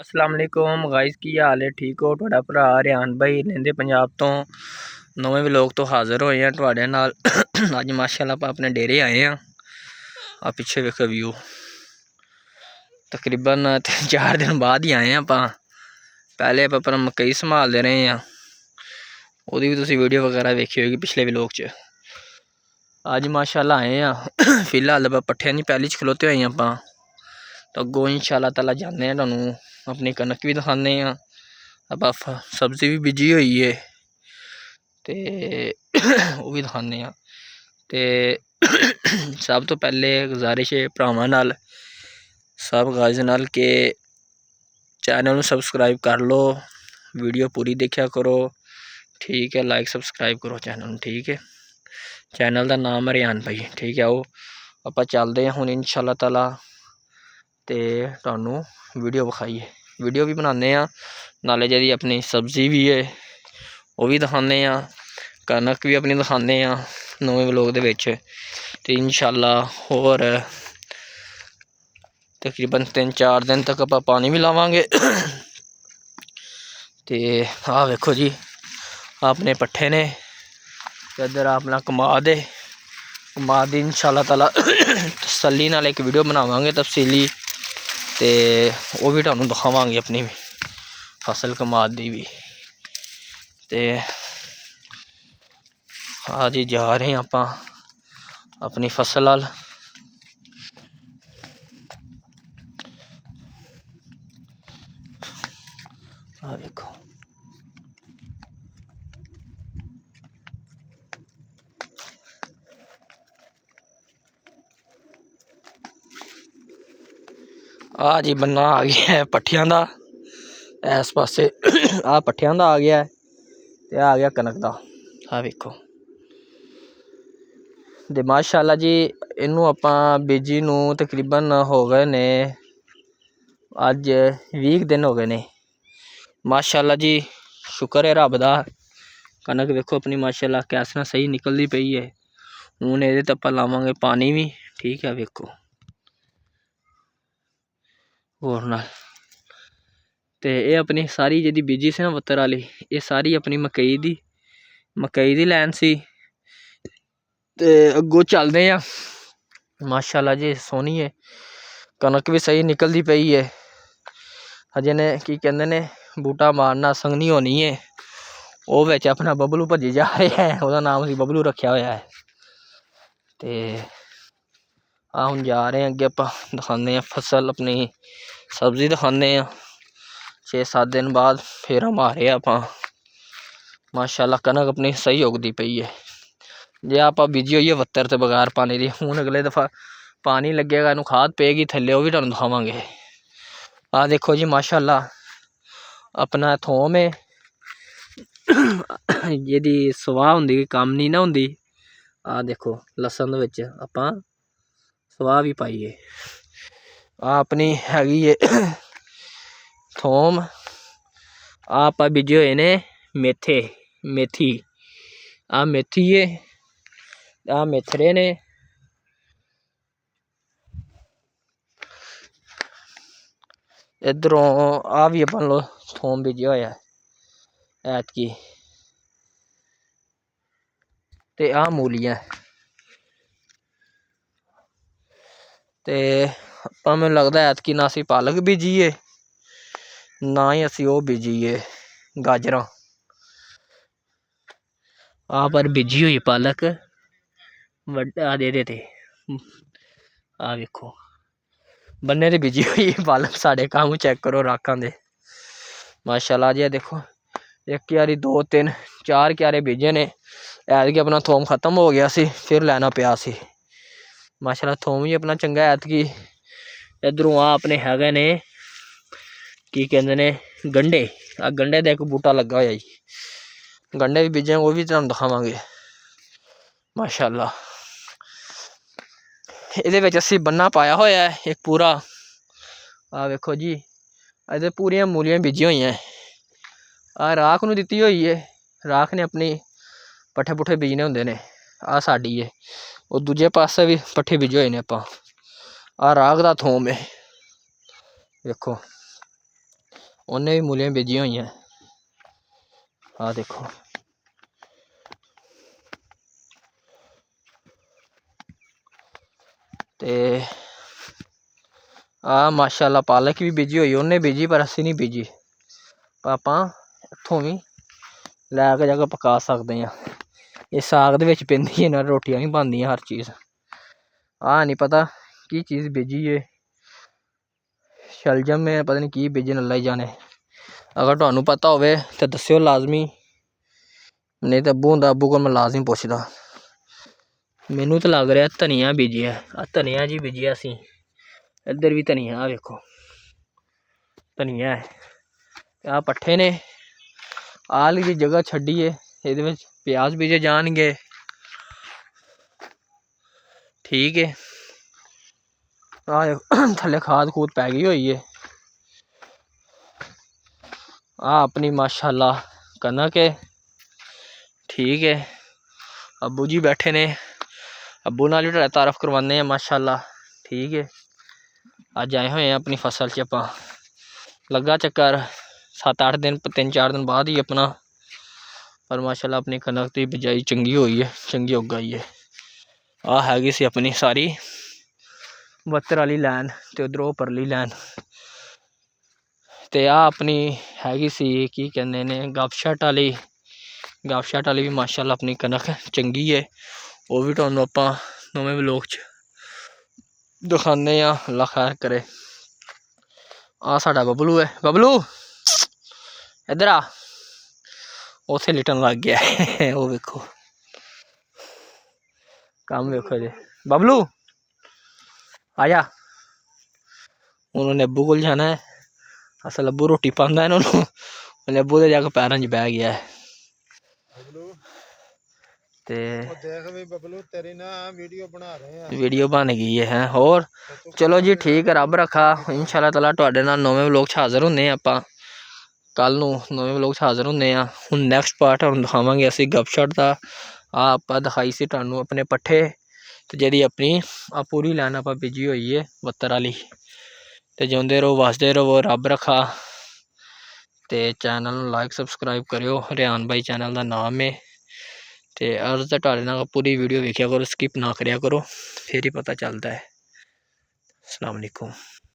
अस्सलाम वालेकुम गाइस, की हाल है? ठीक हो? तुहाडा भरा रिहान भाई लेंदे पंजाब तो नवे व्लॉग तो हाज़र होए हैं तुहाडे नाल। अज माशाअल्लाह आपां अपने डेरे आए हैं। आ पिछे वेखो व्यू, तकरीबन 3-4 दिन बाद ही आए हैं आपां। पहले आप अपना मकई संभालते रहे हैं, वो भी तुसीं वीडियो वगैरह वेखी होगी पिछले व्लॉग च। अज माशाअल्लाह आए हैं। फिलहाल पट्ठियां दी पैली च खलोते होए आपां, तो अगों इंशाअल्लाह ताला जाने हैं, तुहानूं अपनी कनक भी दिखाने हैं। आप सब्जी भी बीजी हुई है तो वह भी दिखाने हैं। तो सब तो पहले गुजारिश है भरावां नाल, सब गाइज़ नाल के चैनल नूं सबसक्राइब कर लो, वीडियो पूरी देखा करो, ठीक है। लाइक सबसक्राइब करो चैनल, ठीक है। चैनल का नाम है रिहान भाई, ठीक है। आओ आप चलते हैं हुण इंशाअल्लाह ताला, तो तुहानूं वीडियो विखाइए, वीडियो भी बनाने नाले जी अपनी सब्जी भी है वह भी दिखाने, कनक भी अपनी दिखाने नवे व्लॉग दे विच। ते इंशाअल्लाह होर तकरीबन 3-4 दिन तक आप पानी भी लावांगे। तो आ वेखो जी अपने पट्ठे ने, इधर अपना कमाद है, कमाद इंशाअल्लाह ताला तसल्ली नाल एक वीडियो बनावांगे तफसीली, तो वह भी तुहानूं दिखावांगे अपनी फसल कमाद दी भी। तो आज ही जा रहे हैं आपां अपनी फसल वाल। देखो आ जी बन्ना आ गया है पट्ठियां दा, इस पासे आ पट्ठियां दा आ गया है, ते आ गया कनक दा। आ वेखो ते माशाअल्लाह जी इनू आपां बीजी नूं तकरीबन हो गए ने अज 20 दिन हो गए ने। माशाअल्लाह जी शुक्र है रब दा, कनक वेखो अपनी माशाअल्लाह कैस तरह सही निकलती पई है। हुण इहदे ते आपां लावांगे पानी भी, ठीक है। वेखो होर नाल ते ये अपनी सारी जी बीजी सी ना वत्तर वाली, ये सारी अपनी मकई दी लैन सी। ते अगों चलदे आं, माशाअल्लाह जी सोहनी है, कनक भी सही निकलती पई है। हजे ने की कहते ने बूटा मारना संघनी होनी है, वो बिच अपना बबलू भजी जा रहा है, वह नाम असीं बबलू रखा होया है। तो आ हुण जा रहे हैं अगे, आपां दिखाने फसल अपनी सब्जी दिखाने 6-7 दिन बाद फिर हम आ रहे आपां। माशाअल्लाह कनक अपनी सही उगती पई है, जे आप बीजी हुई है वत्तर तो बगैर पानी दी। हुण अगले दफा पानी लगेगा, इनू खाद पेगी थल्ले, वो भी तुहानूं दिखावांगे। आ देखो जी माशाअल्लाह अपना थोम है, जिहदी स्वाह हुंदी कम नहीं ना हुंदी। आ देखो लसन दे विच आपां स्वाह भी पाई है। आ अपनी हैगी है थोम। आप बीजे हुए ने मेथी, आ मेथी है, आ मेथरे ने। इधरों आ भी अपन लो थोम बीजे होया है ऐतकी, ते आ मूलियां। ते आपां मैनूं लगदा ऐतकी ना असीं पालक बीजी है, ना ही असीं ओह बीजी है गाजरां। आ पर बीजी हुई पालक वड्डा दे ते आ वेखो बन्ने ते बीजी हुई पालक, साढ़े काम चेक करो राखां दे। माशाअल्लाह जी देखो 1 क्यारी 2-3-4 क्यारे बीजे ने। ऐतकी अपना थोम खत्म हो गया सी, फिर लैना पिया सी। माशाअल्लाह थोम भी अपना चंगा ऐतकी। इधरों आ अपने हैगे ने की कहते ने गंढे, आ गंढे दा एक बूटा लगा होया जी, गंढे भी बीजे, वो भी तुहानूं दिखावांगे। माशाअल्लाह इहदे विच असीं बन्ना पाया होया है एक पूरा। आ वेखो जी इहदे पूरियां मूलियां बीजियां होइयां। आ राख नूं दित्ती होई है, राख ने अपनी पट्ठे पुट्ठे बीजने हुंदे ने। आ साडी है, वो दूजे पासे भी पट्ठे बीजे होए ने आपां। आ राख दा थोम है, वेखो ਉਹਨੇ ਵੀ ਮੂਲੀਆਂ ਬੀਜੀਆਂ ਹੋਈਆਂ। ਆਹ ਦੇਖੋ ਤੇ ਆਹ ਮਾਸ਼ਾਅੱਲਾ ਪਾਲਕ ਵੀ ਬੀਜੀ ਹੋਈ, ਉਹਨੇ ਬੀਜੀ ਪਰ ਅਸੀਂ ਨਹੀਂ ਬੀਜੀ। ਆਪਾਂ ਇੱਥੋਂ ਵੀ ਲੈ ਕੇ ਜਾ ਕੇ ਪਕਾ ਸਕਦੇ ਹਾਂ। ਇਹ ਸਾਗ ਦੇ ਵਿੱਚ ਪੈਂਦੀ ਹੈ, ਨਾਲ ਰੋਟੀਆਂ ਵੀ ਬਣਦੀਆਂ ਹਰ ਚੀਜ਼। ਆਹ ਨਹੀਂ ਪਤਾ ਕੀ ਚੀਜ਼ ਬੀਜੀ ਏ, ਸ਼ਲਜਮ ਹੈ ਪਤਾ ਨਹੀਂ ਕੀ ਬੀਜਣ ਅੱਲਾ ਹੀ ਜਾਣੇ। ਅਗਰ ਤੁਹਾਨੂੰ ਪਤਾ ਹੋਵੇ ਤਾਂ ਦੱਸਿਓ ਲਾਜ਼ਮੀ, ਨਹੀਂ ਤਾਂ ਅੱਬੂ ਹੁੰਦਾ, ਅੱਬੂ ਕੋਲ ਮੈਂ ਲਾਜ਼ਮੀ ਪੁੱਛਦਾ। ਮੈਨੂੰ ਤਾਂ ਲੱਗ ਰਿਹਾ ਧਨੀਆ ਬੀਜਿਆ, ਆਹ ਧਨੀਆ ਜੀ ਬੀਜਿਆ ਅਸੀਂ। ਇੱਧਰ ਵੀ ਧਨੀਆ, ਆਹ ਵੇਖੋ ਧਨੀਆ ਹੈ। ਆਹ ਪੱਠੇ ਨੇ, ਆਹ ਵਾਲੀ ਦੀ ਜਗ੍ਹਾ ਛੱਡੀਏ, ਇਹਦੇ ਵਿੱਚ ਪਿਆਜ਼ ਬੀਜੇ ਜਾਣਗੇ। ਠੀਕ ਹੈ, ਆਹ ਥੱਲੇ ਖਾਦ ਖੂਦ ਪੈ ਗਈ ਹੋਈ ਹੈ। ਆਹ ਆਪਣੀ ਮਾਸ਼ਾਅੱਲਾ ਕਣਕ ਹੈ। ਠੀਕ ਹੈ, ਅੱਬੂ ਜੀ ਬੈਠੇ ਨੇ, ਅੱਬੂ ਨਾਲ ਵੀ ਤੁਹਾਡਾ ਤਾਰਫ ਕਰਵਾਉਂਦੇ ਹਾਂ ਮਾਸ਼ਾਅੱਲਾ। ਠੀਕ ਹੈ, ਅੱਜ ਆਏ ਹੋਏ ਹਾਂ ਆਪਣੀ ਫਸਲ 'ਚ। ਆਪਾਂ ਲੱਗਾ ਚੱਕਰ 7-8 ਦਿਨ, 3-4 ਦਿਨ ਬਾਅਦ ਹੀ ਆਪਣਾ। ਪਰ ਮਾਸ਼ਾਅੱਲਾ ਆਪਣੀ ਕਣਕ ਦੀ ਬਿਜਾਈ ਚੰਗੀ ਹੋਈ ਹੈ, ਚੰਗੀ ਉੱਗ ਆਈ ਹੈ। ਆਹ ਹੈਗੀ ਸੀ ਆਪਣੀ ਸਾਰੀ 72 ਵਾਲੀ ਲਾਈਨ, ਅਤੇ ਉੱਧਰੋਂ ਉਹ ਪਰਲੀ ਲਾਈਨ। ਅਤੇ ਆਹ ਆਪਣੀ ਹੈਗੀ ਸੀ ਕੀ ਕਹਿੰਦੇ ਨੇ ਗੱਪਸ਼ਟ ਵਾਲੀ। ਗੱਪਸ਼ਟ ਵਾਲੀ ਵੀ ਮਾਸ਼ਾਅੱਲਾ ਆਪਣੀ ਕਣਕ ਚੰਗੀ ਹੈ। ਉਹ ਵੀ ਤੁਹਾਨੂੰ ਆਪਾਂ ਨਵੇਂ ਵਲੋਗ 'ਚ ਦਿਖਾਉਂਦੇ ਹਾਂ, ਅੱਲਾ ਖੈਰ ਕਰੇ। ਆਹ ਸਾਡਾ ਬਬਲੂ ਹੈ, ਬਬਲੂ ਇੱਧਰ ਆ। ਉੱਥੇ ਲਿਟਣ ਲੱਗ ਗਿਆ, ਉਹ ਵੇਖੋ ਕੰਮ ਵੇਖੋ ਜੀ। ਬਬਲੂ ਆ ਜਾ, ਉਹਨੇ ਅੱਬੂ ਕੋਲ ਜਾਣਾ ਹੈ। ਅਸਲ ਅੱਬੂ ਰੋਟੀ ਪਾਉਂਦਾ ਇਹਨਾਂ ਨੂੰ, ਉਹਨੇ ਅੱਬੂ ਦੇ ਜਾ ਕੇ ਪੈਰਾਂ 'ਚ ਬਹਿ ਗਿਆ। ਤੇ ਵੀਡੀਓ ਬਣ ਗਈ ਹੈ। ਹੋਰ ਚਲੋ ਜੀ ਠੀਕ ਹੈ, ਰੱਬ ਰੱਖਾ। ਇੰਸ਼ਾਅੱਲਾ ਤਾਲਾ ਤੁਹਾਡੇ ਨਾਲ ਨਵੇਂ ਵਲੋਗ 'ਚ ਹਾਜ਼ਰ ਹੁੰਦੇ ਹਾਂ ਆਪਾਂ। ਕੱਲ੍ਹ ਨੂੰ ਨਵੇਂ ਵਲੋਗ 'ਚ ਹਾਜ਼ਰ ਹੁੰਦੇ ਹਾਂ। ਹੁਣ ਨੈਕਸਟ ਪਾਰਟ ਤੁਹਾਨੂੰ ਦਿਖਾਵਾਂਗੇ ਅਸੀਂ ਗੱਪਸ਼ਟ ਦਾ। ਆਹ ਆਪਾਂ ਦਿਖਾਈ ਸੀ ਤੁਹਾਨੂੰ ਆਪਣੇ ਪੱਠੇ, ਅਤੇ ਜਿਹੜੀ ਆਪਣੀ ਆਹ ਪੂਰੀ ਲਾਈਨ ਆਪਾਂ ਬੀਜੀ ਹੋਈ ਹੈ 72 ਵਾਲੀ। ਅਤੇ ਜਿਉਂਦੇ ਰਹੋ, ਵੱਸਦੇ ਰਹੋ, ਰੱਬ ਰੱਖਾ। ਅਤੇ ਚੈਨਲ ਨੂੰ ਲਾਈਕ ਸਬਸਕ੍ਰਾਈਬ ਕਰਿਓ, ਰਿਆਨ ਬਾਈ ਚੈਨਲ ਦਾ ਨਾਮ ਹੈ। ਅਤੇ ਅਰਜ਼ ਤਾਂ ਤੁਹਾਡੇ ਨਾਲ ਪੂਰੀ ਵੀਡੀਓ ਵੇਖਿਆ ਕਰੋ, ਸਕਿਪ ਨਾ ਕਰਿਆ ਕਰੋ, ਫਿਰ ਹੀ ਪਤਾ ਚੱਲਦਾ ਹੈ। ਅਸਲਾਮ ਵਾਲੇਕੁਮ।